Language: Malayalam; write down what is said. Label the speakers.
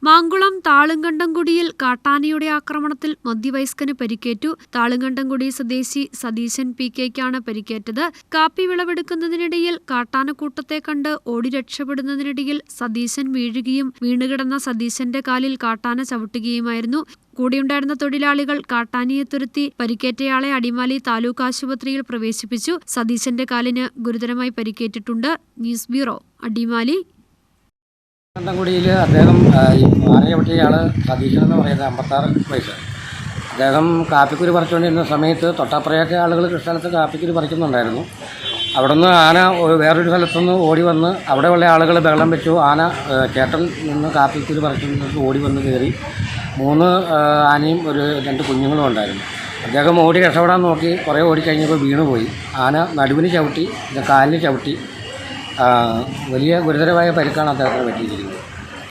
Speaker 1: മാങ്കുളം താളുങ്കണ്ടംകുടിയിൽ കാട്ടാനയുടെ ആക്രമണത്തിൽ മധ്യവയസ്കന് പരിക്കേറ്റു. താളുങ്കണ്ടംകുടി സ്വദേശി സതീശൻ പി.കെയ്ക്കാണ് പരിക്കേറ്റത്. കാപ്പി വിളവെടുക്കുന്നതിനിടയിൽ കാട്ടാനക്കൂട്ടത്തെ കണ്ട് ഓടി രക്ഷപ്പെടുന്നതിനിടയിൽ സതീശൻ വീഴുകയും വീണുകിടന്ന സതീശന്റെ കാലിൽ കാട്ടാന ചവിട്ടുകയുമായിരുന്നു. കൂടെയുണ്ടായിരുന്ന തൊഴിലാളികൾ കാട്ടാനയെ തുരത്തി പരിക്കേറ്റയാളെ അടിമാലി താലൂക്ക് ആശുപത്രിയിൽ പ്രവേശിപ്പിച്ചു. സതീശന്റെ കാലിന് ഗുരുതരമായി പരിക്കേറ്റിട്ടുണ്ട്. News bureau, Adimali.
Speaker 2: കണ്ടംകുടിയിൽ അദ്ദേഹം ആന ചവിട്ടിയ ആൾ സതീശൻ എന്ന് പറയുന്നത് 56 വയസ്സ്. അദ്ദേഹം കാപ്പിക്കുരു പറിച്ചുകൊണ്ടിരുന്ന സമയത്ത് തൊട്ടാപ്പുറയൊക്കെ ആളുകൾ കൃഷിസ്ഥലത്ത് കാപ്പിക്കുരു പറിക്കുന്നുണ്ടായിരുന്നു. അവിടെ നിന്ന് ആന വേറൊരു സ്ഥലത്തുനിന്ന് ഓടി വന്ന് അവിടെയുള്ള ആളുകൾ ബഹളം വെച്ചു. ആന ചേട്ടൻ നിന്ന് കാപ്പിക്കുരു പറിച്ചുകൊണ്ട് ഓടി വന്ന് കയറി 3 ആനയും 2 കുഞ്ഞുങ്ങളും ഉണ്ടായിരുന്നു. അദ്ദേഹം ഓടി രക്ഷപ്പെടാൻ നോക്കി, കുറേ ഓടിക്കഴിഞ്ഞപ്പോൾ വീണുപോയി. ആന നടുവിന് ചവിട്ടി, കാലിന് ചവിട്ടി. വലിയ ഗുരുതരമായ പരിക്കാണ് അദ്ദേഹത്തിന് പറ്റിയിരിക്കുന്നത്.